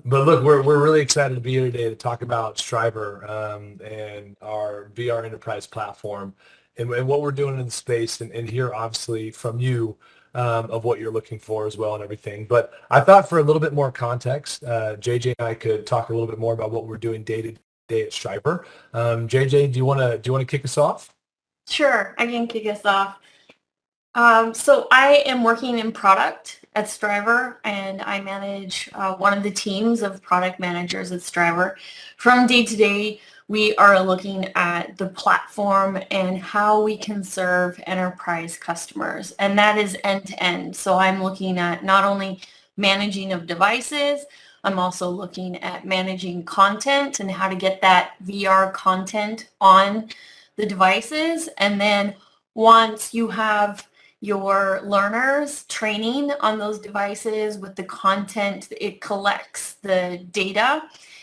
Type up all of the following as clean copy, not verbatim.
But look, we're really excited to be here today to talk about Strivr and our VR enterprise platform and what we're doing in the space and hear obviously from you of what you're looking for as well and everything. But I thought for a little bit more context, JJ and I could talk a little bit more about what we're doing day to day at Strivr. JJ, do you want to kick us off? Sure, I can kick us off. So I am working in product at Strivr, and I manage one of the teams of product managers at Strivr. From day to day, we are looking at the platform and how we can serve enterprise customers, and that is end to end. So I'm looking at not only managing of devices, I'm also looking at managing content and how to get that VR content on the devices. And then once you have your learners training on those devices with the content, it collects the data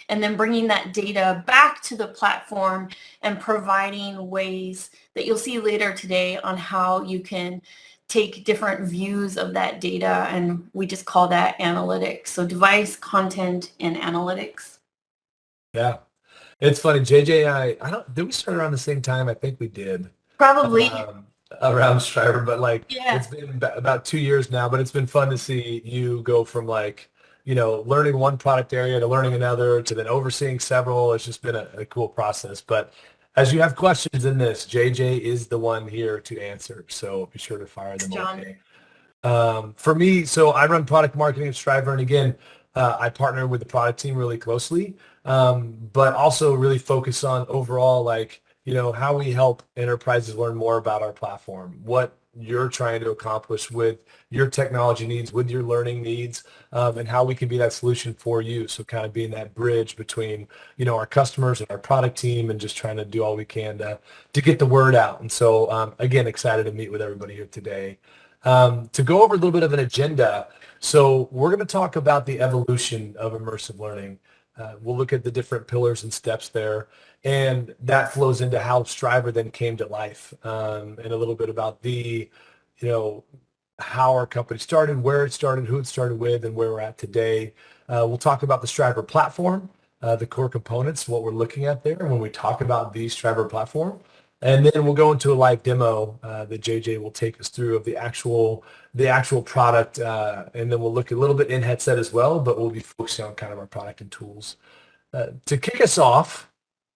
and then bringing that data back to the platform and providing ways that you'll see later today on how you can take different views of that data, and we just call that analytics. So device, content, and analytics. Yeah, it's funny. JJ and I don't, did we start around the same time? I think we did. Probably. um, Around Strivr, but like Yeah. it's been about 2 years now, but it's been fun to see you go from like, learning one product area to learning another to then overseeing several. It's just been a cool process. But as you have questions in this, JJ is the one here to answer. So be sure to fire Thanks, them John. away. For me, so I run product marketing at Strivr, and again, I partner with the product team really closely, but also really focus on overall, like, how we help enterprises learn more about our platform, what you're trying to accomplish with your technology needs, with your learning needs, and how we can be that solution for you. So kind of being that bridge between, our customers and our product team and just trying to do all we can to get the word out. And so, again, excited to meet with everybody here today. To go over a little bit of an agenda. So we're going to talk about the evolution of immersive learning. We'll look at the different pillars and steps there, and that flows into how Strivr then came to life, and a little bit about you know, how our company started, where it started, who it started with, and where we're at today. We'll talk about the Strivr platform, the core components, what we're looking at there when we talk about the Strivr platform. And then we'll go into a live demo that JJ will take us through of the actual product, and then we'll look a little bit in headset as well, but we'll be focusing on kind of our product and tools. To kick us off,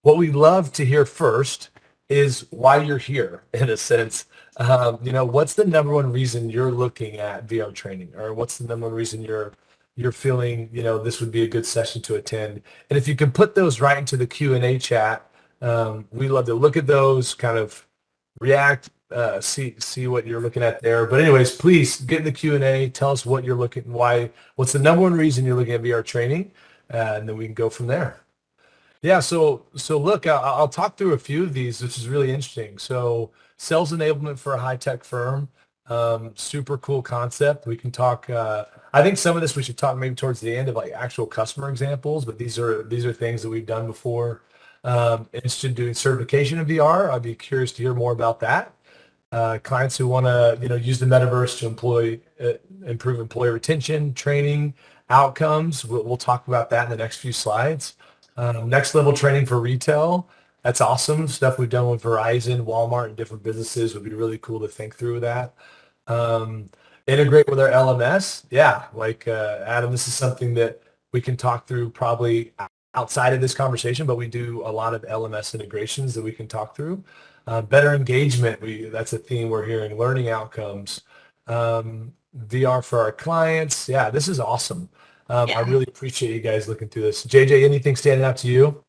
what we love to hear first is why you're here, in a sense. What's the number one reason you're looking at VR training, or what's the number one reason you're feeling, this would be a good session to attend? And if you can put those right into the Q&A chat, we love to look at those, kind of react, see what you're looking at there. But anyways, please get in the Q&A. Tell us what you're looking, what's the number one reason you're looking at VR training, and then we can go from there. Yeah, so look, I'll talk through a few of these, which is really interesting. So sales enablement for a high-tech firm, super cool concept. We can talk. I think some of this we should talk maybe towards the end of like actual customer examples, but these are things that we've done before. Interested in doing certification in VR. I'd be curious to hear more about that. Clients who want to use the metaverse to improve employee retention, training, outcomes. We'll talk about that in the next few slides. Next level training for retail. That's awesome. Stuff we've done with Verizon, Walmart, and different businesses would be really cool to think through that. Um, Integrate with our LMS. Yeah, like Adam, this is something that we can talk through probably outside of this conversation, but we do a lot of LMS integrations that we can talk through. Better engagement. That's a theme we're hearing. Learning outcomes. VR for our clients. Yeah, this is awesome. I Yeah. really appreciate you guys looking through this. JJ, anything standing out to you?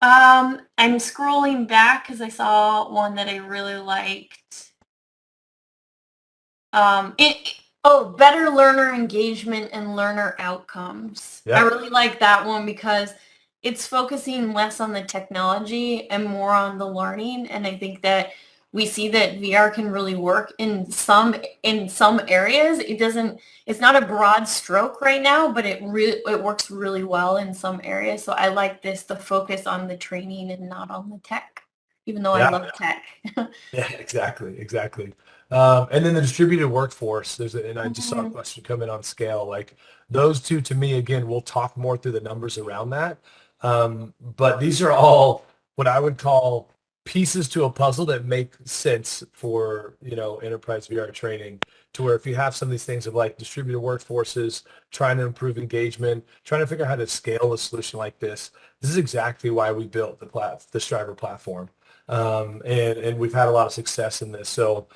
I'm scrolling back because I saw one that I really liked. Better learner engagement and learner outcomes. I Yeah. really like that one because it's focusing less on the technology and more on the learning. And I think that we see that VR can really work in some areas. It's not a broad stroke right now, but it works really well in some areas. So I like the focus on the training and not on the tech, even though I Yeah. love tech. Yeah, exactly. And then the distributed workforce, and I just saw a Mhm. question come in on scale. Like those two to me, again, we'll talk more through the numbers around that. But these are all what I would call pieces to a puzzle that make sense for, enterprise VR training, to where if you have some of these things of like distributed workforces, trying to improve engagement, trying to figure out how to scale a solution like this is exactly why we built the Strivr platform. And we've had a lot of success in this. So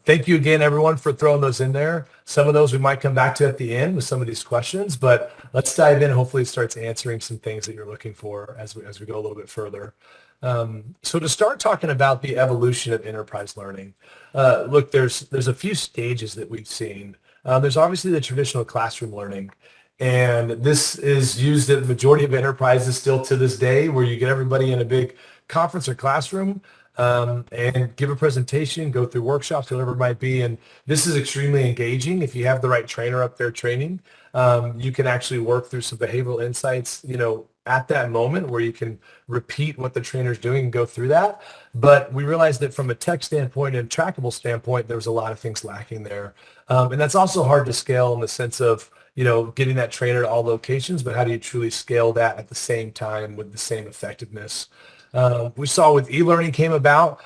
thank you again, everyone, for throwing those in there. Some of those we might come back to at the end with some of these questions, but let's dive in. Hopefully it starts answering some things that you're looking for as we go a little bit further. So to start talking about the evolution of enterprise learning, look, there's a few stages that we've seen. There's obviously the traditional classroom learning, and this is used at the majority of enterprises still to this day, where you get everybody in a big conference or classroom and give a presentation, go through workshops, whatever it might be. And this is extremely engaging. If you have the right trainer up there training, you can actually work through some behavioral insights, at that moment where you can repeat what the trainer's doing and go through that. But we realized that from a tech standpoint and trackable standpoint, there was a lot of things lacking there. And that's also hard to scale in the sense of, getting that trainer to all locations, but how do you truly scale that at the same time with the same effectiveness? We saw with e-learning came about,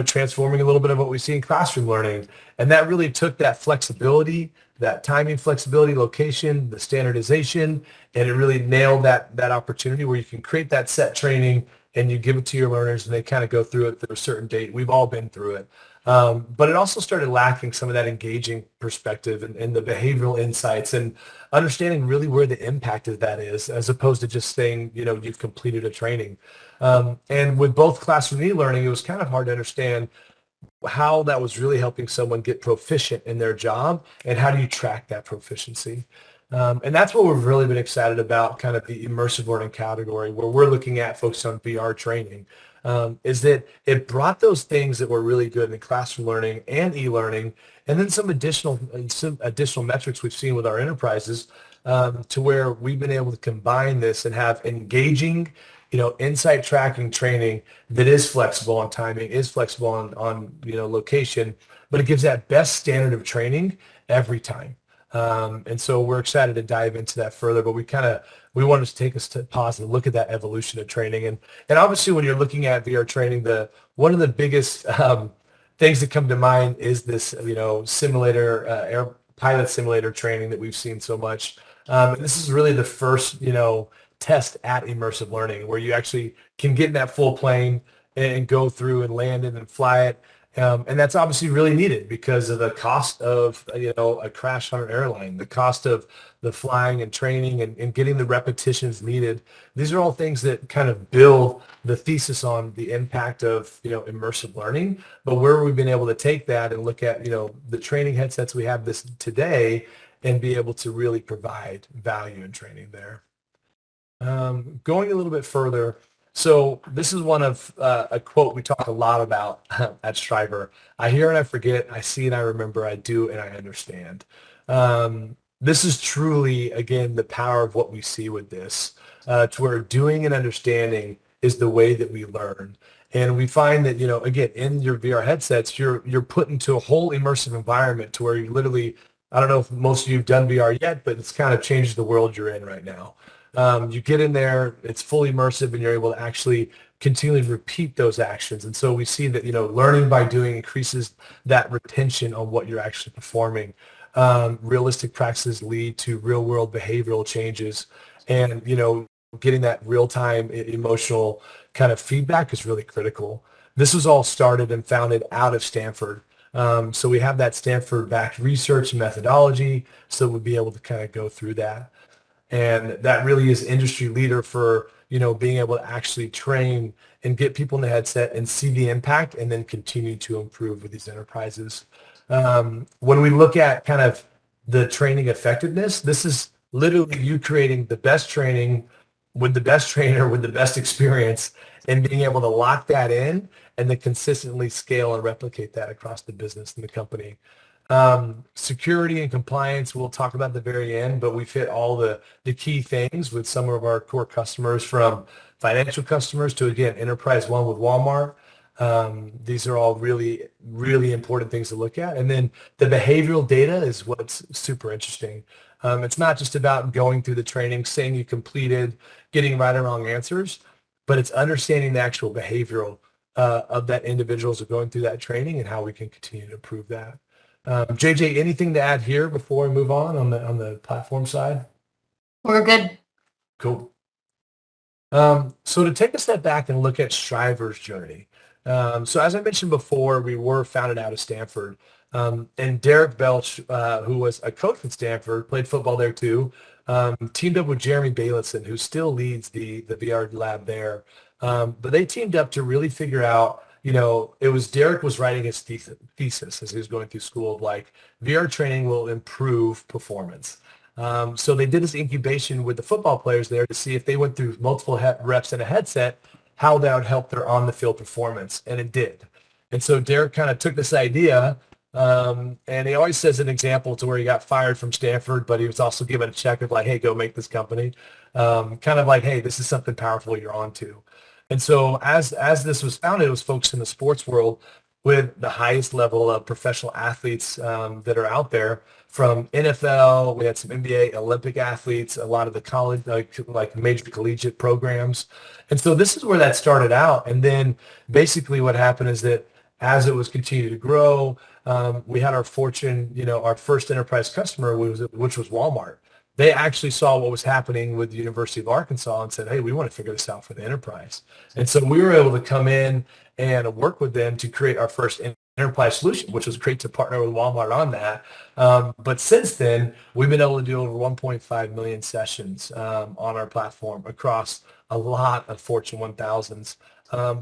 transforming a little bit of what we see in classroom learning. And that really took that flexibility, that timing flexibility, location, the standardization, and it really nailed that opportunity where you can create that set training and you give it to your learners and they kind of go through it through a certain date. We've all been through it. But it also started lacking some of that engaging perspective and the behavioral insights and understanding really where the impact of that is, as opposed to just saying, you've completed a training. And with both classroom and e-learning, it was kind of hard to understand how that was really helping someone get proficient in their job and how do you track that proficiency. And that's what we've really been excited about, kind of the immersive learning category, where we're looking at focused on VR training, is that it brought those things that were really good in classroom learning and e-learning, and then some additional metrics we've seen with our enterprises, to where we've been able to combine this and have engaging, insight tracking training that is flexible on timing, is flexible on location, but it gives that best standard of training every time. And so we're excited to dive into that further, but we wanted to take us to pause and look at that evolution of training. And obviously when you're looking at VR training, one of the biggest things that come to mind is this, simulator, air pilot simulator training that we've seen so much. And this is really the first, test at immersive learning, where you actually can get in that full plane and go through and land it and fly it. And that's obviously really needed because of the cost of, a crash on an airline, the cost of the flying and training and getting the repetitions needed. These are all things that kind of build the thesis on the impact of, immersive learning. But where we've been able to take that and look at, the training headsets we have this today and be able to really provide value in training there. Going a little bit further, so this is one of a quote we talk a lot about at Strivr. I hear and I forget, I see and I remember, I do and I understand. This is truly, again, the power of what we see with this, to where doing and understanding is the way that we learn. And we find that, again, in your VR headsets, you're put into a whole immersive environment to where you literally, I don't know if most of you have done VR yet, but it's kind of changed the world you're in right now. You get in there, it's fully immersive, and you're able to actually continually repeat those actions. And so we see that, learning by doing increases that retention on what you're actually performing. Realistic practices lead to real world behavioral changes. And, getting that real time emotional kind of feedback is really critical. This was all started and founded out of Stanford. So we have that Stanford backed research and methodology. So we'll be able to kind of go through that. And that really is industry leader for, being able to actually train and get people in the headset and see the impact and then continue to improve with these enterprises. When we look at kind of the training effectiveness, this is literally you creating the best training with the best trainer with the best experience and being able to lock that in and then consistently scale and replicate that across the business and the company. Security and compliance, we'll talk about at the very end, but we've hit all the key things with some of our core customers, from financial customers to, again, enterprise one with Walmart. These are all really, really important things to look at. And then the behavioral data is what's super interesting. It's not just about going through the training, saying you completed, getting right or wrong answers, but it's understanding the actual behavioral of that individuals who are going through that training and how we can continue to improve that. JJ, anything to add here before we move on the platform side? We're good. Cool. So to take a step back and look at Strivr's journey. So as I mentioned before, we were founded out of Stanford. And Derek Belch, who was a coach at Stanford, played football there too, teamed up with Jeremy Bailison, who still leads the VR lab there. But they teamed up to really figure out, it was Derek was writing his thesis as he was going through school of like, VR training will improve performance. So they did this incubation with the football players there to see if they went through multiple reps in a headset, how that would help their on-the-field performance, and it did. And so Derek kind of took this idea, and he always says an example to where he got fired from Stanford, but he was also given a check of like, hey, go make this company. Kind of like, hey, this is something powerful you're onto. And so as this was founded, it was focused in the sports world with the highest level of professional athletes that are out there from NFL. We had some NBA, Olympic athletes, a lot of the college, like major collegiate programs. And so this is where that started out. And then basically what happened is that as it was continued to grow, we had our fortune, our first enterprise customer, which was Walmart. They actually saw what was happening with the University of Arkansas and said, hey, we want to figure this out for the enterprise. And so we were able to come in and work with them to create our first enterprise solution, which was great to partner with Walmart on that. But since then, we've been able to do over 1.5 million sessions on our platform across a lot of Fortune 1000s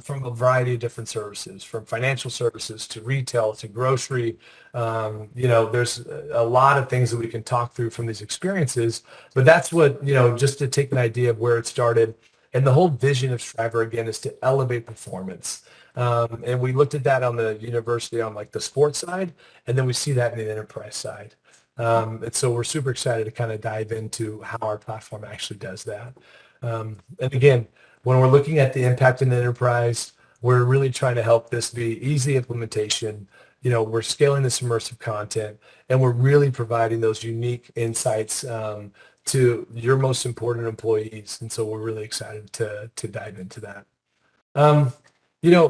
from a variety of different services, from financial services to retail to grocery. There's a lot of things that we can talk through from these experiences, but that's what, just to take an idea of where it started. And the whole vision of Strivr, again, is to elevate performance. And we looked at that on the university on like the sports side, and then we see that in the enterprise side. And so we're super excited to kind of dive into how our platform actually does that. And again, when we're looking at the impact in the enterprise, we're really trying to help this be easy implementation. We're scaling this immersive content, and we're really providing those unique insights to your most important employees. And so we're really excited to dive into that.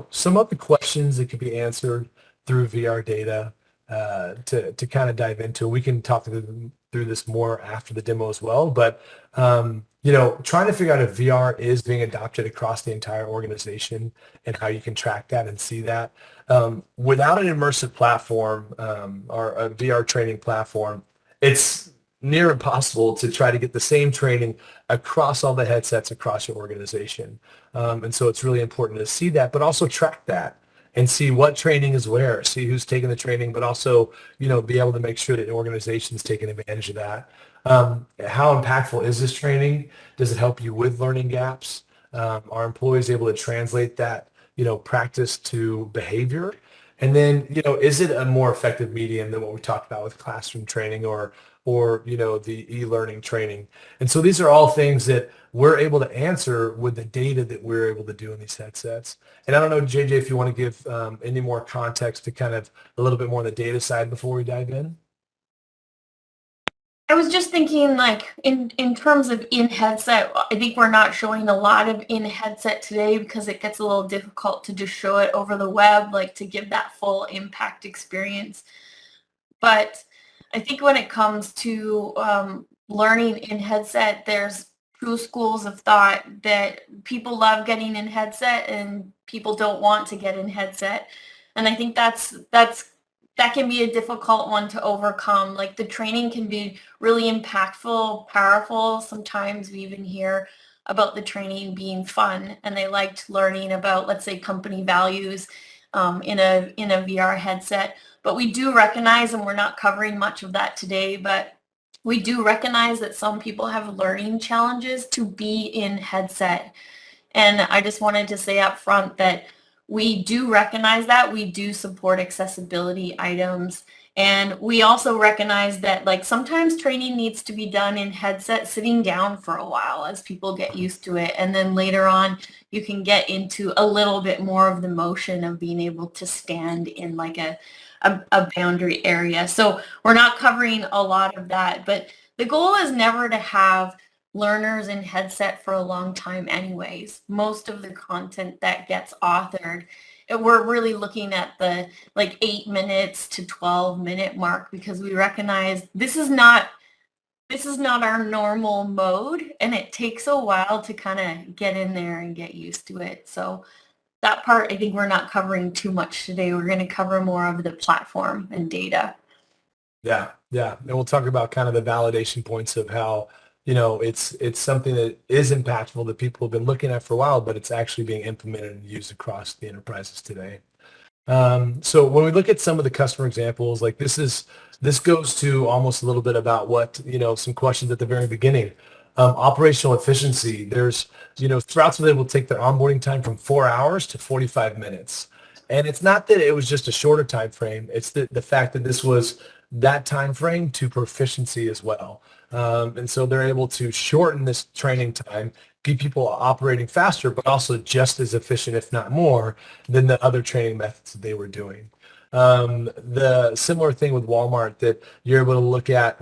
Some of the questions that can be answered through VR data to kind of dive into, we can talk through this more after the demo as well, but trying to figure out if VR is being adopted across the entire organization and how you can track that and see that. Without an immersive platform or a VR training platform, it's near impossible to try to get the same training across all the headsets across your organization. And so it's really important to see that, but also track that and see what training is where, see who's taking the training, but also, be able to make sure that the organization's taking advantage of that. How impactful is this training? Does it help you with learning gaps? Are employees able to translate that, practice to behavior? And then, is it a more effective medium than what we talked about with classroom training or the e-learning training? And so these are all things that we're able to answer with the data that we're able to do in these headsets. And I don't know, JJ, if you want to give any more context to kind of a little bit more on the data side before we dive in. I was just thinking, like, in terms of in-headset, I think we're not showing a lot of in-headset today because it gets a little difficult to just show it over the web, like to give that full impact experience. But I think when it comes to learning in headset, there's two schools of thought that people love getting in headset and people don't want to get in headset. And I think that can be a difficult one to overcome. Like the training can be really impactful, powerful. Sometimes we even hear about the training being fun and they liked learning about, let's say, company values in a VR headset. But we do recognize, and we're not covering much of that today, but we do recognize that some people have learning challenges to be in headset. And I just wanted to say up front that we do recognize that. We do support accessibility items And we also recognize that like sometimes training needs to be done in headset sitting down for a while as people get used to it. And then later on, you can get into a little bit more of the motion of being able to stand in like a boundary area. So we're not covering a lot of that, but the goal is never to have learners in headset for a long time anyways. Most of the content that gets authored, we're really looking at the like 8 minutes to 12-minute mark because we recognize this is not our normal mode, and it takes a while to kind of get in there and get used to it. So that part, I think we're not covering too much today. We're going to cover more of the platform and data. Yeah, yeah. And we'll talk about kind of the validation points of how, it's something that is impactful that people have been looking at for a while, but it's actually being implemented and used across the enterprises today. So when we look at some of the customer examples, like this goes to almost a little bit about what, some questions at the very beginning. Operational efficiency. There's, Sprouts was able to take their onboarding time from 4 hours to 45 minutes. And it's not that it was just a shorter time frame. It's the fact that this was that time frame to proficiency as well. And so they're able to shorten this training time, keep people operating faster, but also just as efficient, if not more, than the other training methods that they were doing. The similar thing with Walmart that you're able to look at,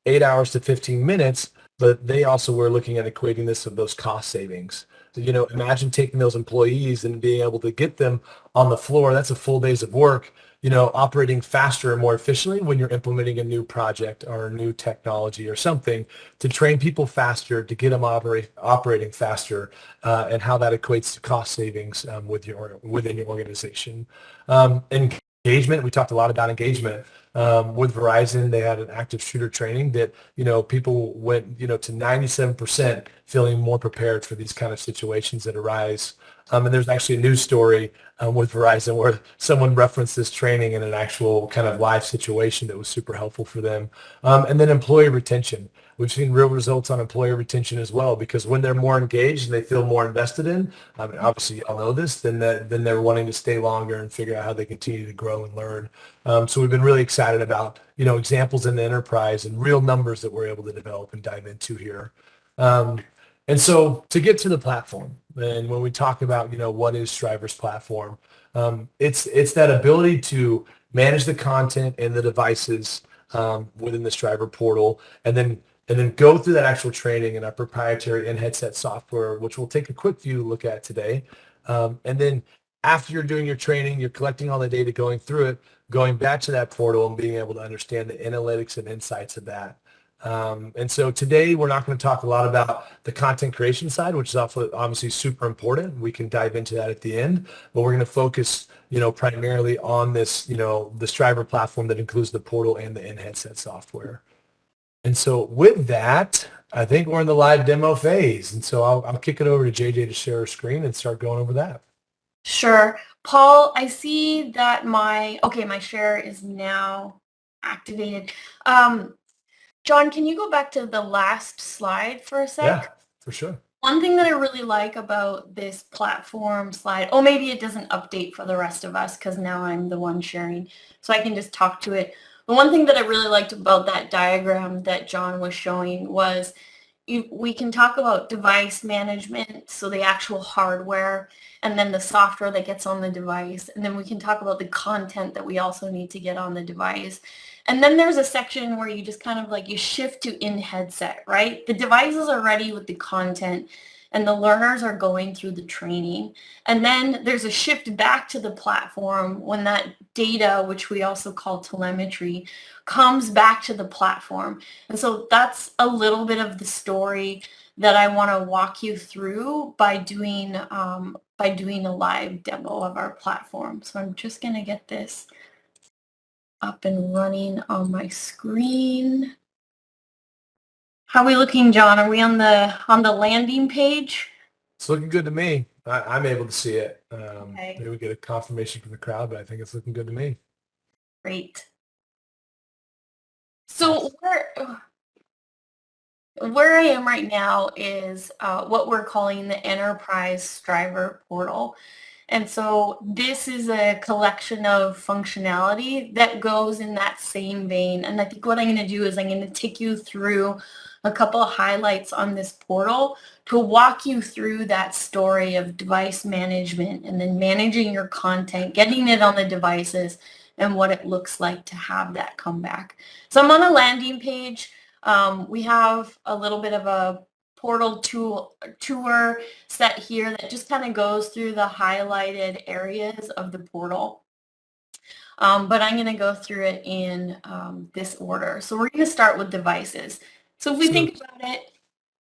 8 hours to 15 minutes, but they also were looking at equating this with those cost savings. So, imagine taking those employees and being able to get them on the floor. That's a full days of work, operating faster and more efficiently when you're implementing a new project or a new technology or something to train people faster, to get them operating faster, and how that equates to cost savings within your organization. Engagement, we talked a lot about engagement. With Verizon, they had an active shooter training that, people went, to 97% feeling more prepared for these kind of situations that arise. And there's actually a news story with Verizon where someone referenced this training in an actual kind of live situation that was super helpful for them. And then employee retention. We've seen real results on employee retention as well, because when they're more engaged and they feel more invested in, and obviously y'all know this, then they're wanting to stay longer and figure out how they continue to grow and learn. So we've been really excited about, examples in the enterprise and real numbers that we're able to develop and dive into here. And so to get to the platform, and when we talk about, what is Strivr's platform, it's that ability to manage the content and the devices within the Strivr portal, and then go through that actual training in our proprietary in-headset software, which we'll take a quick view look at today. And then after you're doing your training, you're collecting all the data, going through it, going back to that portal and being able to understand the analytics and insights of that. And so today we're not going to talk a lot about the content creation side, which is obviously super important. We can dive into that at the end, but we're going to focus, primarily on this, the Strivr platform that includes the portal and the in-headset software. And so with that, I think we're in the live demo phase. And so I'll kick it over to JJ to share her screen and start going over that. Sure. Paul, I see that my share is now activated. John, can you go back to the last slide for a sec? Yeah, for sure. One thing that I really like about this platform slide, maybe it doesn't update for the rest of us because now I'm the one sharing, so I can just talk to it. The one thing that I really liked about that diagram that John was showing was we can talk about device management, so the actual hardware, and then the software that gets on the device, and then we can talk about the content that we also need to get on the device. And then there's a section where you just kind of like you shift to in headset, right? The devices are ready with the content and the learners are going through the training. And then there's a shift back to the platform when that data, which we also call telemetry, comes back to the platform. And so that's a little bit of the story that I want to walk you through by doing a live demo of our platform. So I'm just going to get this up and running on my screen. How are we looking, John? Are we on the landing page? It's looking good to me. I'm able to see it. Okay. Maybe we get a confirmation from the crowd, but I think it's looking good to me. Great. So where I am right now is what we're calling the Enterprise Strivr portal. And so this is a collection of functionality that goes in that same vein. And I think what I'm going to do is I'm going to take you through a couple of highlights on this portal to walk you through that story of device management and then managing your content, getting it on the devices, and what it looks like to have that come back. So I'm on a landing page. We have a little bit of a portal tour set here that just kind of goes through the highlighted areas of the portal. But I'm going to go through it in this order. So we're going to start with devices. So if we think about it.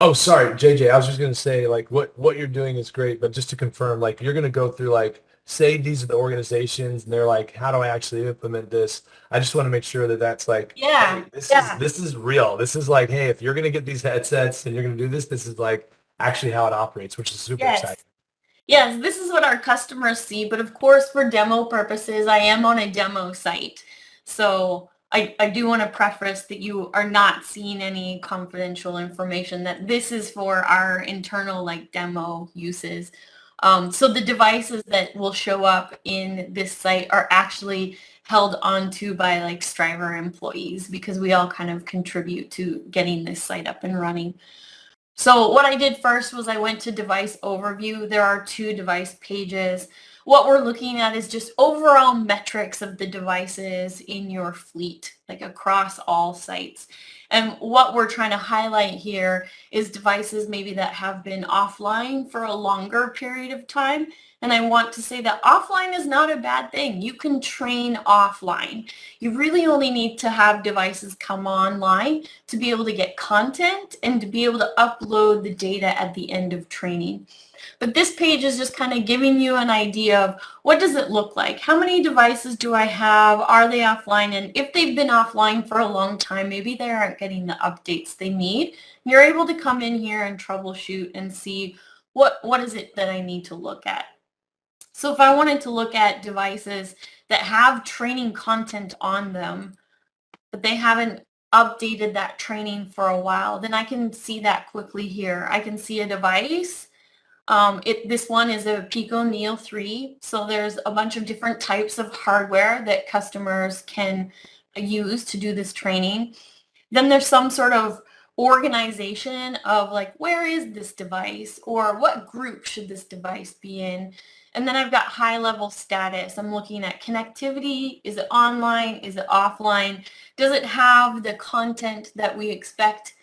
Oh, sorry, JJ. I was just gonna say, like, what you're doing is great, but just to confirm, like, you're gonna go through, like, say these are the organizations, and they're like, how do I actually implement this? I just want to make sure that that's like, Yeah, hey, this is yeah. this is real. This is like, hey, if you're gonna get these headsets and you're gonna do this, this is like actually how it operates, which is super Yes. exciting. Yes, this is what our customers see, but of course for demo purposes, I am on a demo site. So I do want to preface that you are not seeing any confidential information, that this is for our internal like demo uses. So the devices that will show up in this site are actually held onto by like Strivr employees, because we all kind of contribute to getting this site up and running. So what I did first was I went to device overview. There are 2 device pages. What we're looking at is just overall metrics of the devices in your fleet, like across all sites. And what we're trying to highlight here is devices maybe that have been offline for a longer period of time. And I want to say that offline is not a bad thing. You can train offline. You really only need to have devices come online to be able to get content and to be able to upload the data at the end of training. But this page is just kind of giving you an idea of what does it look like? How many devices do I have? Are they offline? And if they've been offline for a long time, maybe they aren't getting the updates they need. You're able to come in here and troubleshoot and see what is it that I need to look at. So if I wanted to look at devices that have training content on them, but they haven't updated that training for a while, then I can see that quickly here. I can see a device. This one is a Pico Neo 3. So there's a bunch of different types of hardware that customers can use to do this training. Then there's some sort of organization of like, where is this device, or what group should this device be in? And then I've got high level status. I'm looking at connectivity. Is it online? Is it offline? Does it have the content that we expect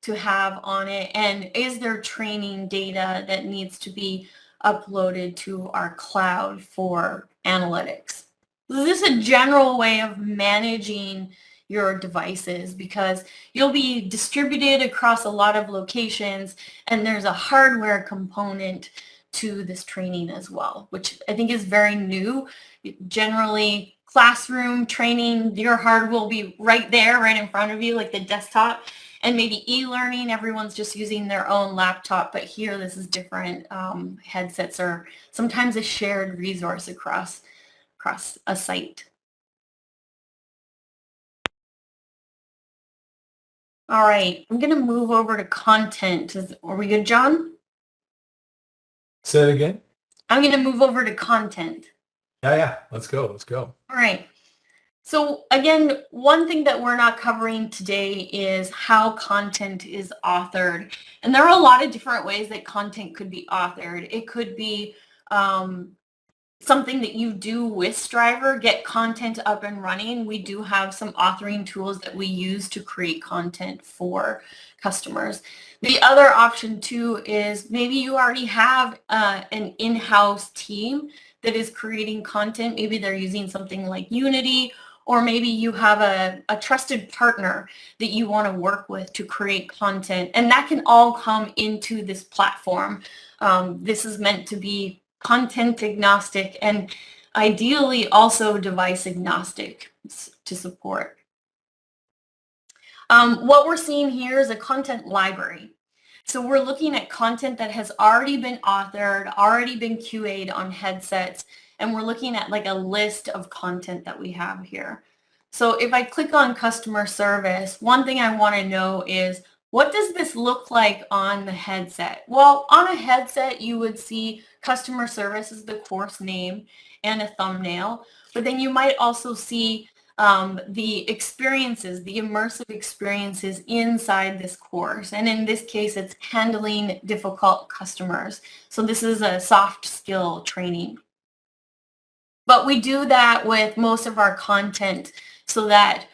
to have on it? And is there training data that needs to be uploaded to our cloud for analytics? This is a general way of managing your devices, because you'll be distributed across a lot of locations, and there's a hardware component to this training as well, which I think is very new. Generally, classroom training, your hardware will be right there, right in front of you, like the desktop. And maybe e-learning, everyone's just using their own laptop, but here this is different. Headsets are sometimes a shared resource across a site. All right, I'm gonna move over to content. Are we good, John? Say it again. I'm gonna move over to content. Yeah, yeah. Let's go. Let's go. All right. So again, one thing that we're not covering today is how content is authored. And there are a lot of different ways that content could be authored. It could be something that you do with Strivr, get content up and running. We do have some authoring tools that we use to create content for customers. The other option too is maybe you already have an in-house team that is creating content. Maybe they're using something like Unity, or maybe you have a trusted partner that you want to work with to create content. And that can all come into this platform. This is meant to be content agnostic and ideally also device agnostic to support. What we're seeing here is a content library. So we're looking at content that has already been authored, already been QA'd on headsets, and we're looking at like a list of content that we have here. So if I click on customer service, one thing I want to know is what does this look like on the headset? Well, on a headset, you would see customer service is the course name and a thumbnail, but then you might also see the experiences, the immersive experiences inside this course. And in this case, it's handling difficult customers. So this is a soft skill training. But we do that with most of our content so that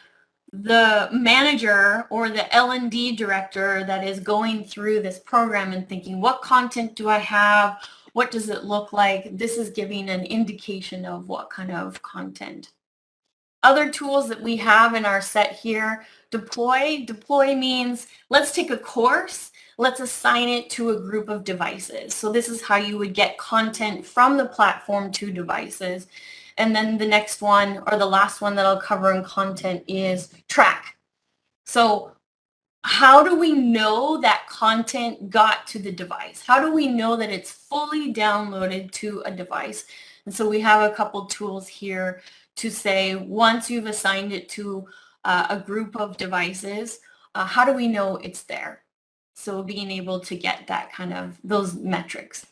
the manager or the L&D director that is going through this program and thinking, what content do I have? What does it look like? This is giving an indication of what kind of content. Other tools that we have in our set here, deploy. Deploy means let's take a course, let's assign it to a group of devices. So this is how you would get content from the platform to devices. And then the next one, or the last one that I'll cover in content, is track. So how do we know that content got to the device? How do we know that it's fully downloaded to a device? And so we have a couple tools here to say, once you've assigned it to a group of devices, how do we know it's there? So being able to get that kind of, those metrics.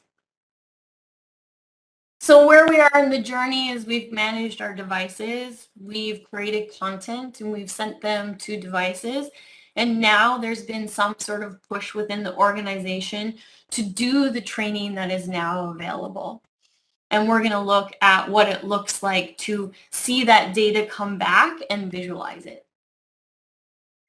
So where we are in the journey is we've managed our devices, we've created content, and we've sent them to devices. And now there's been some sort of push within the organization to do the training that is now available. And we're going to look at what it looks like to see that data come back and visualize it.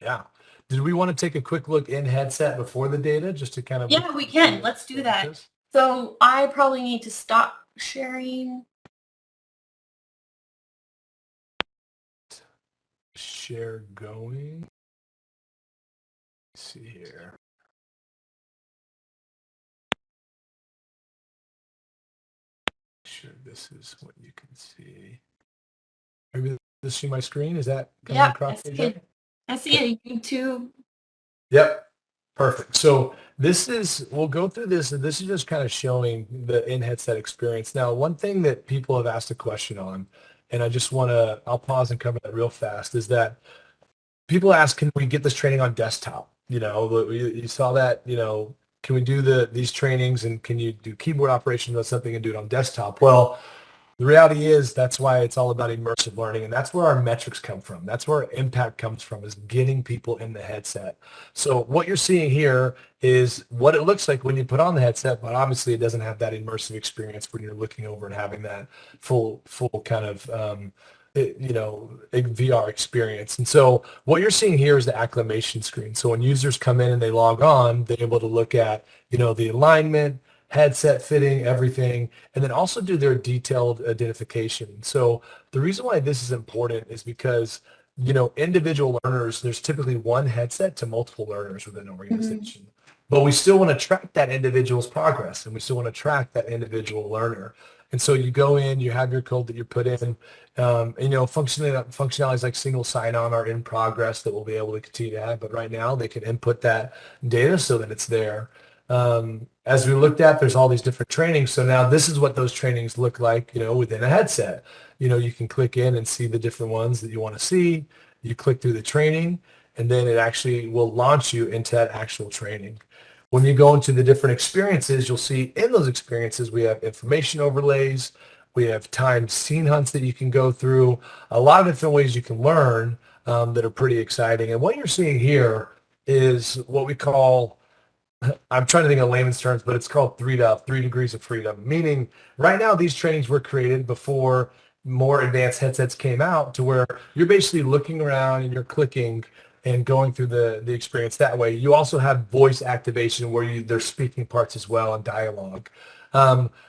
Yeah. Did we want to take a quick look in headset before the data just to kind of... Yeah, we can. Let's do that. So I probably need to stop sharing. Share going. Let's see here. Sure, this is what you can see. Are you able to see my screen? Is that coming across? I see a YouTube. Yep. Perfect. So this is, we'll go through this, and this is just kind of showing the in-headset experience. Now, one thing that people have asked a question on, and I just want to, I'll pause and cover that real fast, is that people ask, can we get this training on desktop? You know, you saw that, you know, can we do these trainings, and can you do keyboard operations on something and do it on desktop? Well, the reality is that's why it's all about immersive learning, and that's where our metrics come from. That's where our impact comes from, is getting people in the headset. So what you're seeing here is what it looks like when you put on the headset, but obviously it doesn't have that immersive experience when you're looking over and having that full kind of you know, a VR experience. And so what you're seeing here is the acclimation screen. So when users come in and they log on, they're able to look at, you know, the alignment, headset fitting, everything, and then also do their detailed identification. So the reason why this is important is because, you know, individual learners, there's typically one headset to multiple learners within an organization. But we still want to track that individual's progress, and we still want to track that individual learner. And so you go in, you have your code that you put in, and, you know, functionalities like single sign-on are in progress that we'll be able to continue to have. But right now, they can input that data so that it's there. As we looked at, there's all these different trainings. So now this is what those trainings look like, you know, within a headset. You know, you can click in and see the different ones that you want to see. You click through the training, and then it actually will launch you into that actual training. When you go into the different experiences, you'll see in those experiences, we have information overlays. We have timed scene hunts that you can go through. A lot of different ways you can learn that are pretty exciting. And what you're seeing here is what we call, I'm trying to think of layman's terms, but it's called 3 degrees of freedom, meaning right now these trainings were created before more advanced headsets came out, to where you're basically looking around and you're clicking and going through the experience that way. You also have voice activation where there's speaking parts as well and dialogue.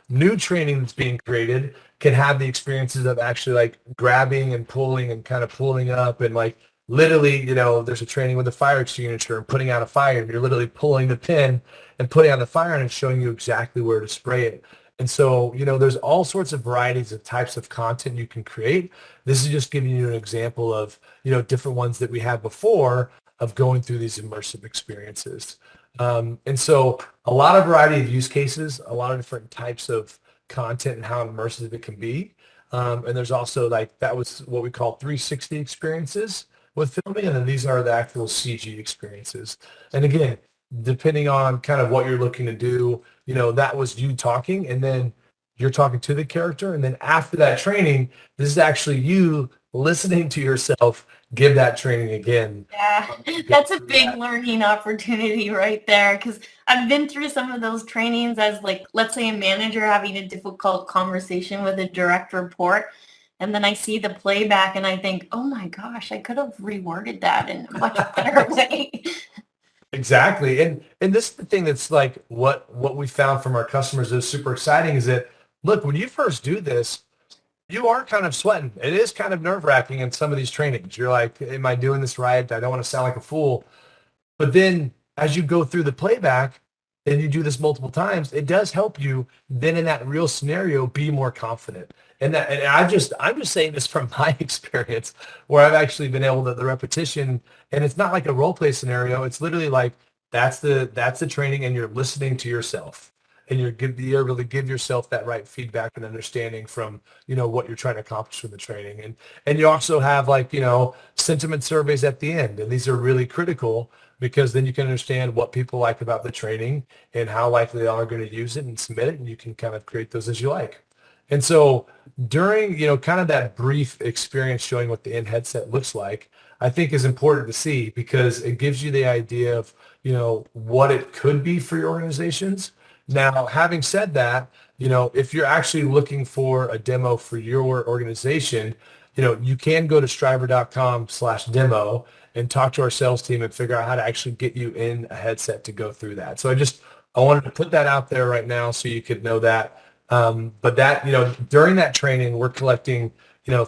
New training that's being created can have the experiences of actually like grabbing and pulling and kind of pulling up, and like literally, you know, there's a training with a fire extinguisher and putting out a fire, and you're literally pulling the pin and putting out the fire, and it's showing you exactly where to spray it. And so, you know, there's all sorts of varieties of types of content you can create. This is just giving you an example of, you know, different ones that we had before of going through these immersive experiences. And so a lot of variety of use cases, a lot of different types of content and how immersive it can be. And there's also like, that was what we call 360 experiences. with filming, and then these are the actual CG experiences. And again, depending on kind of what you're looking to do, that was you talking, and then you're talking to the character, and then after that training, this is actually you listening to yourself give that training again. Yeah, To get that's a through big that. learning opportunity right there because I've been through some of those trainings as like, let's say a manager having a difficult conversation with a direct report. And then I see the playback and I think, oh my gosh, I could have reworded that in a much better way. Exactly. And this is the thing that's like what we found from our customers is super exciting is that look, when you first do this, you are kind of sweating. It is kind of nerve-wracking in some of these trainings. You're like, am I doing this right? I don't want to sound like a fool. But then as you go through the playback and you do this multiple times, it does help you then in that real scenario be more confident. And I'm just saying this from my experience where I've actually been able to the repetition, and it's not like a role play scenario. It's literally like that's the training, and you're listening to yourself, and you're able to give yourself that right feedback and understanding from what you're trying to accomplish from the training. And you also have like sentiment surveys at the end, and these are really critical because then you can understand what people like about the training and how likely they are going to use it and submit it, and you can kind of create those as you like. And so during, kind of that brief experience showing what the in headset looks like, I think is important to see because it gives you the idea of, what it could be for your organizations. Now, having said that, if you're actually looking for a demo for your organization, you can go to strivr.com/demo and talk to our sales team and figure out how to actually get you in a headset to go through that. So I wanted to put that out there right now so you could know that. But that, during that training, we're collecting,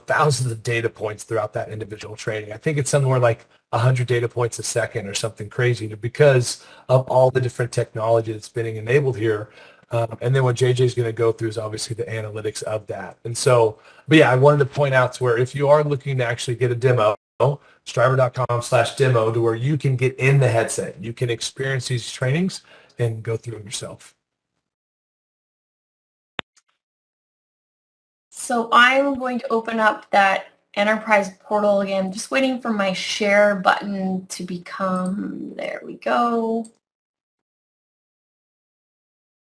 thousands of data points throughout that individual training. I think it's somewhere like 100 data points a second or something crazy because of all the different technology that's being enabled here. And then what JJ is going to go through is obviously the analytics of that. And so, but yeah, I wanted to point out to where if you are looking to actually get a demo, strivr.com/demo to where you can get in the headset, you can experience these trainings and go through them yourself. So I'm going to open up that enterprise portal again, just waiting for my share button to become, there we go.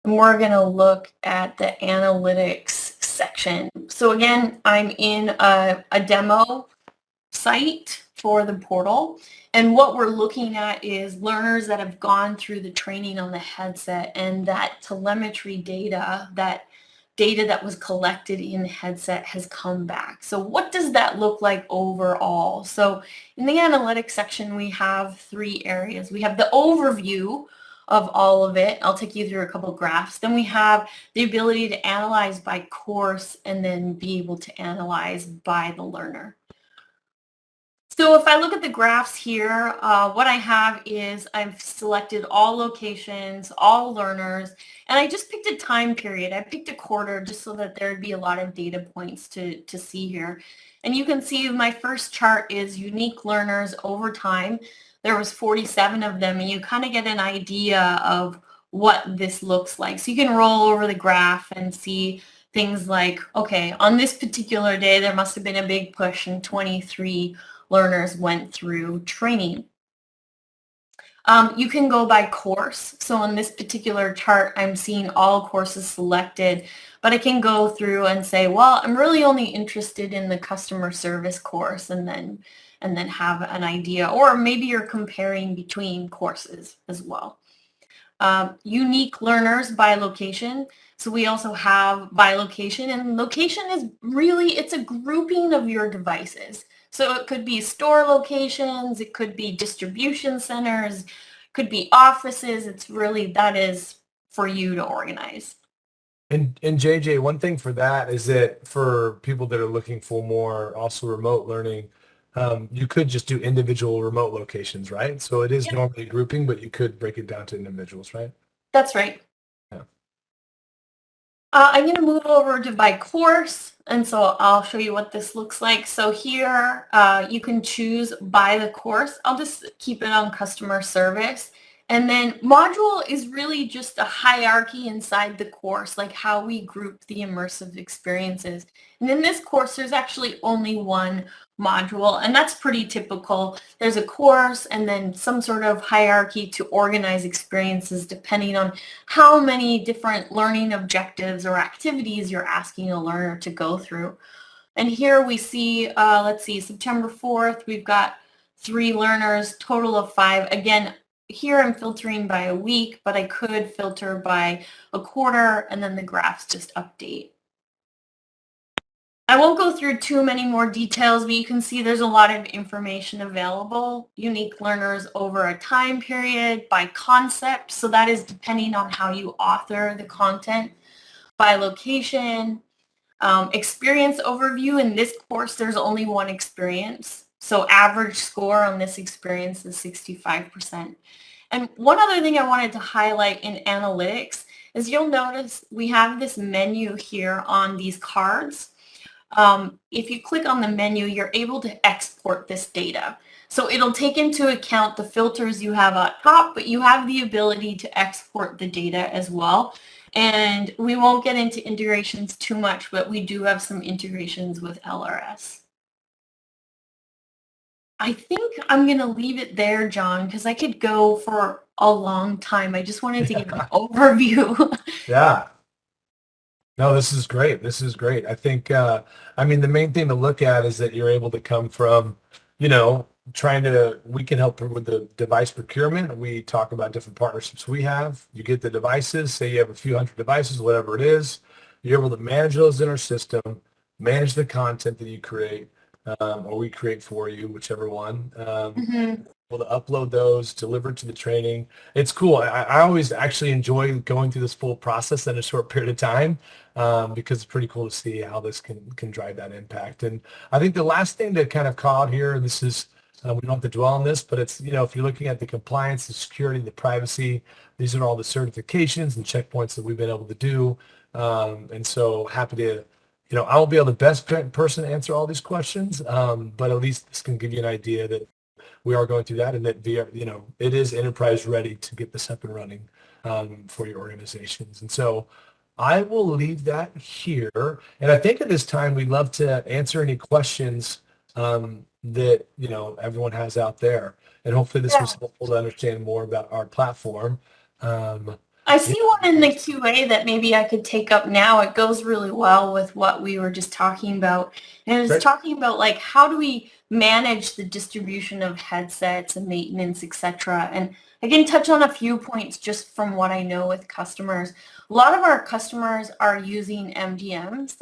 And we're going to look at the analytics section. So again, I'm in a demo site for the portal. And what we're looking at is learners that have gone through the training on the headset and that telemetry data, that was collected in the headset has come back. So what does that look like overall? So in the analytics section, we have 3 areas. We have the overview of all of it. I'll take you through a couple of graphs. Then we have the ability to analyze by course and then be able to analyze by the learner. So if I look at the graphs here, what I have is I've selected all locations, all learners, and I just picked a time period. I picked a quarter just so that there'd be a lot of data points to see here. And you can see my first chart is unique learners over time. There was 47 of them, and you kind of get an idea of what this looks like. So you can roll over the graph and see things like, okay, on this particular day, there must have been a big push and 23 learners went through training. You can go by course. So on this particular chart, I'm seeing all courses selected, but I can go through and say, well, I'm really only interested in the customer service course and then have an idea, or maybe you're comparing between courses as well. Unique learners by location. So we also have by location, and location is really, it's a grouping of your devices. So it could be store locations, it could be distribution centers, could be offices. It's really, that is for you to organize. And JJ, one thing for that is that for people that are looking for more also remote learning, you could just do individual remote locations, right? So it is Yep, normally grouping, but you could break it down to individuals, right? that's right. Yeah. I'm going to move over to by course, and so I'll show you what this looks like. So here you can choose by the course. I'll just keep it on customer service, And then module is really just a hierarchy inside the course, like how we group the immersive experiences. And in this course, there's actually only one module, and that's pretty typical. There's a course and then some sort of hierarchy to organize experiences depending on how many different learning objectives or activities you're asking a learner to go through. And here we see, let's see, September 4th, we've got 3 learners, total of 5. Again, here I'm filtering by a week, but I could filter by a quarter, and then the graphs just update. I won't go through too many more details, but you can see there's a lot of information available. Unique learners over a time period, by concept, so that is depending on how you author the content, by location, experience overview. In this course, there's only one experience. So average score on this experience is 65%. And one other thing I wanted to highlight in analytics is you'll notice we have this menu here on these cards. If you click on the menu, you're able to export this data. So it'll take into account the filters you have up top, but you have the ability to export the data as well. And we won't get into integrations too much, but we do have some integrations with LRS. I think I'm going to leave it there, John, because I could go for a long time. I just wanted to give an overview. Yeah. No, this is great. This is great. I think, I mean, the main thing to look at is that you're able to come from, we can help with the device procurement. We talk about different partnerships we have. You get the devices, say you have a few hundred devices, whatever it is. You're able to manage those in our system, manage the content that you create, or we create for you, whichever one. Able to upload those, deliver to the training. It's cool. I always actually enjoy going through this full process in a short period of time, because it's pretty cool to see how this can drive that impact. And I think the last thing to kind of call out here, and this is, we don't have to dwell on this, but it's, if you're looking at the compliance, the security, the privacy, these are all the certifications and checkpoints that we've been able to do. And so happy to, I won't be able to best person to answer all these questions, but at least this can give you an idea that we are going through that, and that it is enterprise ready to get this up and running for your organizations. And so I will leave that here. And I think at this time, we'd love to answer any questions that, everyone has out there. And hopefully this was helpful to understand more about our platform. I see one in the QA that maybe I could take up now. It goes really well with what we were just talking about. And it was talking about like, how do we manage the distribution of headsets and maintenance, etc. And I can touch on a few points just from what I know with customers. A lot of our customers are using MDMs.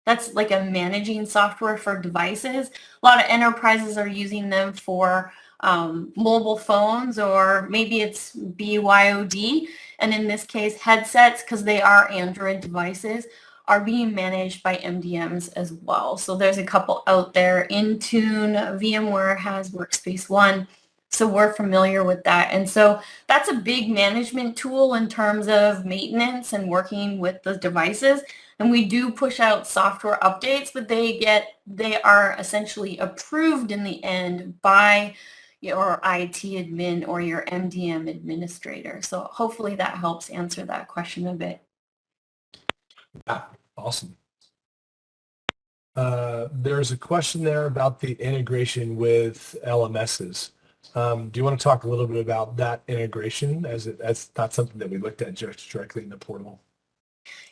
That's like a managing software for devices. A lot of enterprises are using them for mobile phones, or maybe it's BYOD, and in this case headsets, because they are Android devices, are being managed by MDMs as well. So there's a couple out there. Intune, VMware has Workspace ONE, so we're familiar with that. And so that's a big management tool in terms of maintenance and working with the devices. And we do push out software updates, but they are essentially approved in the end by your IT admin or your MDM administrator. So hopefully that helps answer that question a bit. Yeah, awesome. There's a question there about the integration with LMSs. Do you want to talk a little bit about that integration, as that's not something that we looked at just directly in the portal?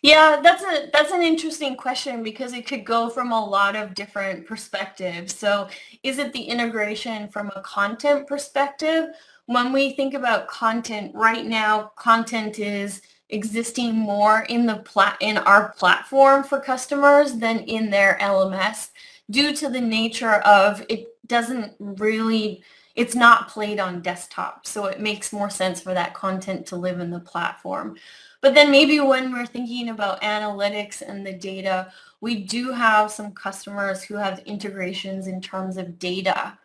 Yeah, that's an interesting question, because it could go from a lot of different perspectives. So is it the integration from a content perspective? When we think about content right now, content is existing more in in our platform for customers than in their LMS, due to the nature of it's not played on desktop. So it makes more sense for that content to live in the platform. But then maybe when we're thinking about analytics and the data, we do have some customers who have integrations in terms of data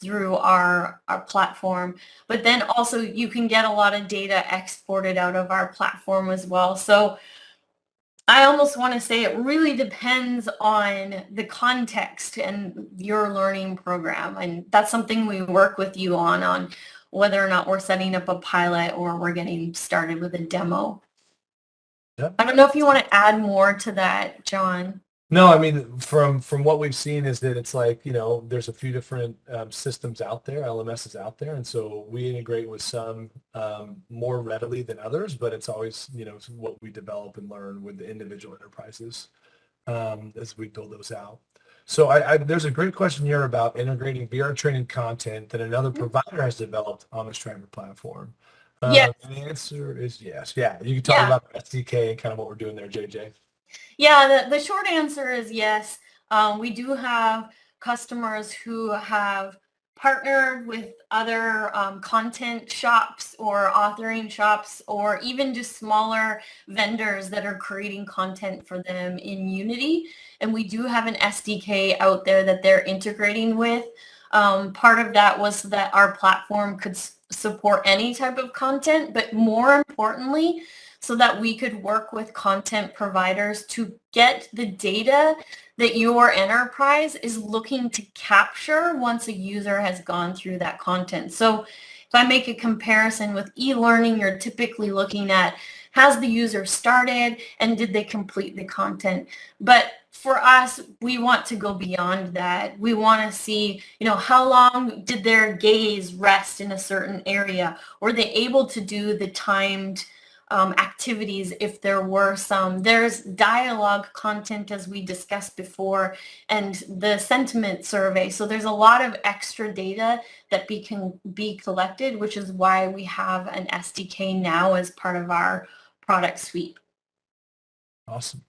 through our platform. But then also you can get a lot of data exported out of our platform as well. So I almost want to say it really depends on the context and your learning program. And that's something we work with you on whether or not we're setting up a pilot or we're getting started with a demo. Yep. I don't know if you want to add more to that, John. No, I mean, from what we've seen is that it's like, there's a few different systems out there, LMSs out there. And so we integrate with some more readily than others, but it's always, it's what we develop and learn with the individual enterprises as we build those out. So there's a great question here about integrating VR training content that another provider has developed on the Strivr platform. Yes. And the answer is yes. Yeah, you can talk Yeah. about SDK and kind of what we're doing there, JJ. Yeah, the short answer is yes. We do have customers who have partnered with other content shops or authoring shops or even just smaller vendors that are creating content for them in Unity. And we do have an SDK out there that they're integrating with. Part of that was that our platform could support any type of content, but more importantly, so that we could work with content providers to get the data that your enterprise is looking to capture once a user has gone through that content. So if I make a comparison with e-learning, you're typically looking at, has the user started and did they complete the content? But for us, we want to go beyond that. We want to see, how long did their gaze rest in a certain area? Were they able to do the timed activities if there were some? There's dialogue content, as we discussed before, and the sentiment survey. So there's a lot of extra data that can be collected, which is why we have an SDK now as part of our product suite. Awesome.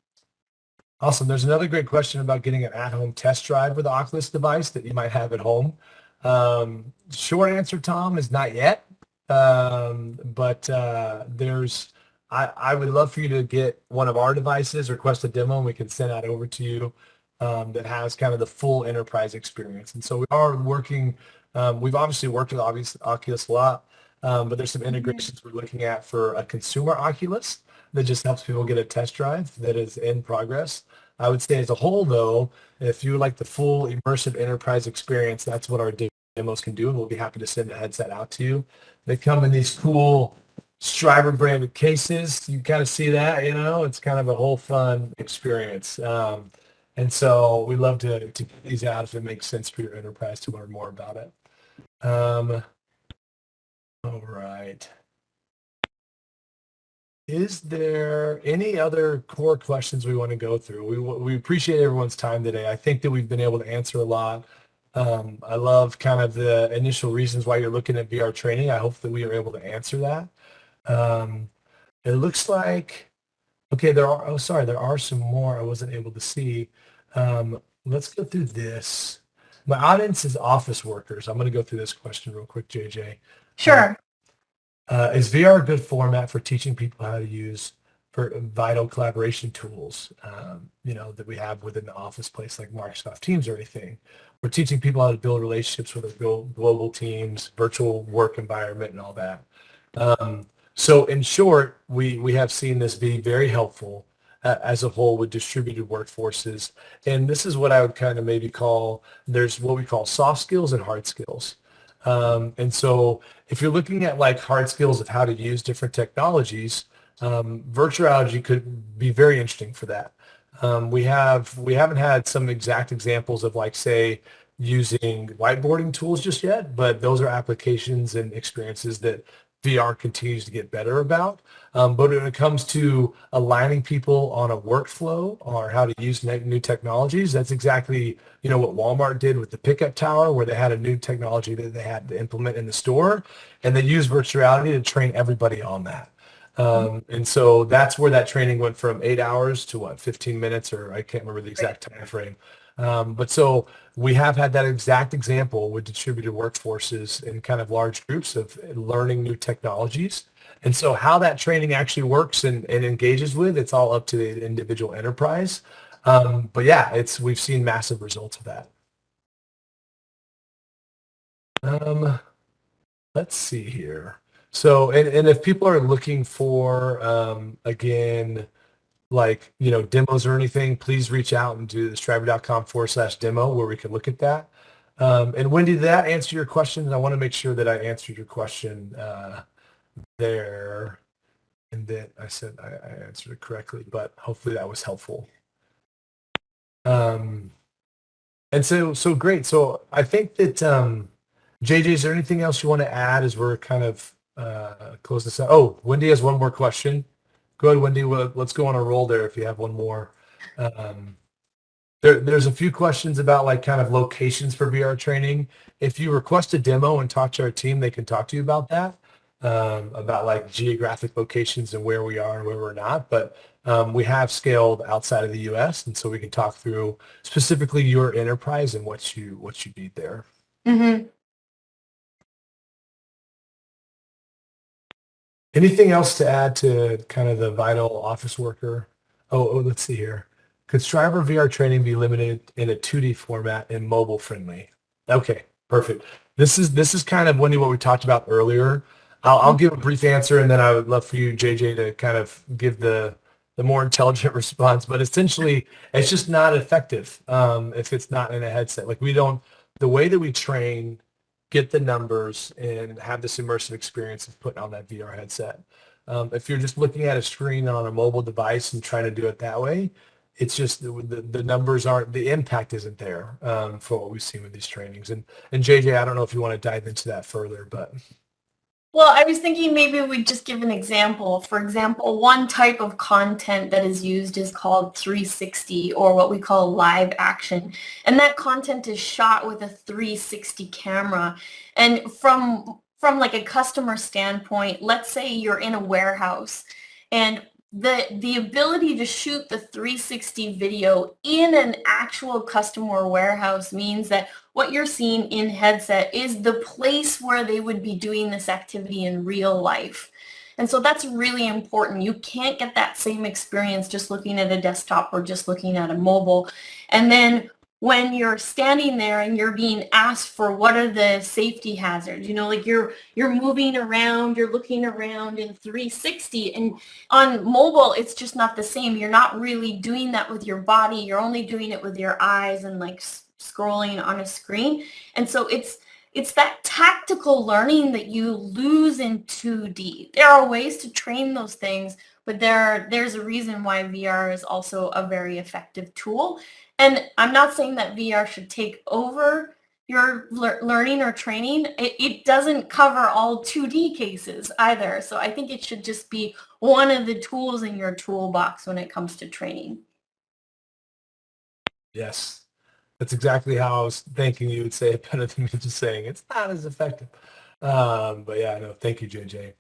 Awesome. There's another great question about getting an at-home test drive with the Oculus device that you might have at home. Short answer, Tom, is not yet. But I would love for you to get one of our devices, request a demo, and we can send that over to you that has kind of the full enterprise experience. And so we are working, we've obviously worked with Oculus a lot, but there's some integrations we're looking at for a consumer Oculus that just helps people get a test drive that is in progress. I would say as a whole, though, if you like the full immersive enterprise experience, that's what our demos can do, and we'll be happy to send a headset out to you. They come in these cool Strivr branded cases. You kind of see that, it's kind of a whole fun experience. And so we love to get these out if it makes sense for your enterprise to learn more about it. All right. Is there any other core questions we want to go through? We appreciate everyone's time today. I think that we've been able to answer a lot. I love kind of the initial reasons why you're looking at VR training. I hope that we are able to answer that. It looks like, okay, there are some more I wasn't able to see. Let's go through this. My audience is office workers. I'm going to go through this question real quick, JJ. Sure. Is VR a good format for teaching people how to use for vital collaboration tools, that we have within the office place like Microsoft Teams or anything? We're teaching people how to build relationships with their global teams, virtual work environment, and all that. So in short, we have seen this be very helpful as a whole with distributed workforces. And this is what I would kind of maybe call, there's what we call soft skills and hard skills. And so if you're looking at like hard skills of how to use different technologies, virtual reality could be very interesting for that. We haven't had some exact examples of like, say, using whiteboarding tools just yet, but those are applications and experiences that VR continues to get better about. But when it comes to aligning people on a workflow or how to use new technologies, that's exactly, what Walmart did with the pickup tower, where they had a new technology that they had to implement in the store, and they used virtual reality to train everybody on that. And so that's where that training went from 8 hours to 15 minutes, or I can't remember the exact time frame. But so we have had that exact example with distributed workforces in kind of large groups of learning new technologies. And so how that training actually works and engages with, it's all up to the individual enterprise. But yeah, we've seen massive results of that. Let's see here. So, and if people are looking for, again, like, demos or anything, please reach out and do the strivr.com/demo where we can look at that. And Wendy, did that answer your question? I want to make sure that I answered your question there, and that I said I answered it correctly, but hopefully that was helpful. And so great. So I think that JJ, is there anything else you want to add as we're kind of close this out? Oh, Wendy has one more question. Go ahead, Wendy. Let's go on a roll there if you have one more. There's a few questions about like kind of locations for VR training. If you request a demo and talk to our team, they can talk to you about that, about like geographic locations and where we are and where we're not. But we have scaled outside of the U.S., and so we can talk through specifically your enterprise and what you need there. Mm-hmm. Anything else to add to kind of the vital office worker? Oh, let's see here. Could Strivr VR training be limited in a 2D format and mobile friendly? Okay, perfect. This is kind of, Wendy, what we talked about earlier. I'll give a brief answer, and then I would love for you, JJ, to kind of give the more intelligent response. But essentially, it's just not effective if it's not in a headset. Like the way that we train, get the numbers, and have this immersive experience of putting on that VR headset. If you're just looking at a screen on a mobile device and trying to do it that way, it's just the numbers aren't, the impact isn't there for what we've seen with these trainings. And JJ, I don't know if you want to dive into that further, but. Well, I was thinking maybe we'd just give an example. For example, one type of content that is used is called 360, or what we call live action. And that content is shot with a 360 camera. And from like a customer standpoint, let's say you're in a warehouse, and the ability to shoot the 360 video in an actual customer warehouse means that what you're seeing in headset is the place where they would be doing this activity in real life. And so that's really important. You can't get that same experience just looking at a desktop or just looking at a mobile. And then when you're standing there and you're being asked for what are the safety hazards, like you're moving around, you're looking around in 360, and on mobile, it's just not the same. You're not really doing that with your body. You're only doing it with your eyes and like scrolling on a screen. And so it's that tactical learning that you lose in 2D. There are ways to train those things, but there's a reason why VR is also a very effective tool. And I'm not saying that VR should take over your learning or training. It doesn't cover all 2D cases either. So I think it should just be one of the tools in your toolbox when it comes to training. Yes, that's exactly how I was thinking you would say it, better than me just saying it's not as effective. But yeah, no, thank you, JJ.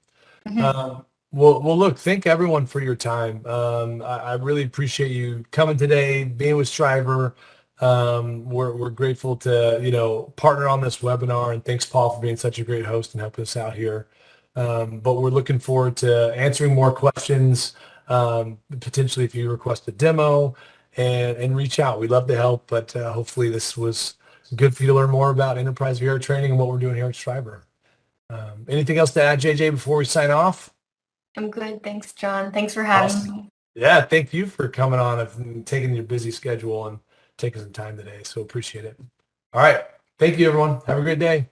Mm-hmm. Well, look, thank everyone for your time. I really appreciate you coming today, being with Strivr. We're grateful to, partner on this webinar, and thanks, Paul, for being such a great host and helping us out here. But we're looking forward to answering more questions, potentially if you request a demo, and reach out. We'd love to help, but hopefully this was good for you to learn more about enterprise VR training and what we're doing here at Strivr. Anything else to add, JJ, before we sign off? I'm good. Thanks, John. Thanks for having Awesome. me. Yeah, thank you for coming on and taking your busy schedule and taking some time today. So appreciate it. All right. Thank you, everyone. Have a great day.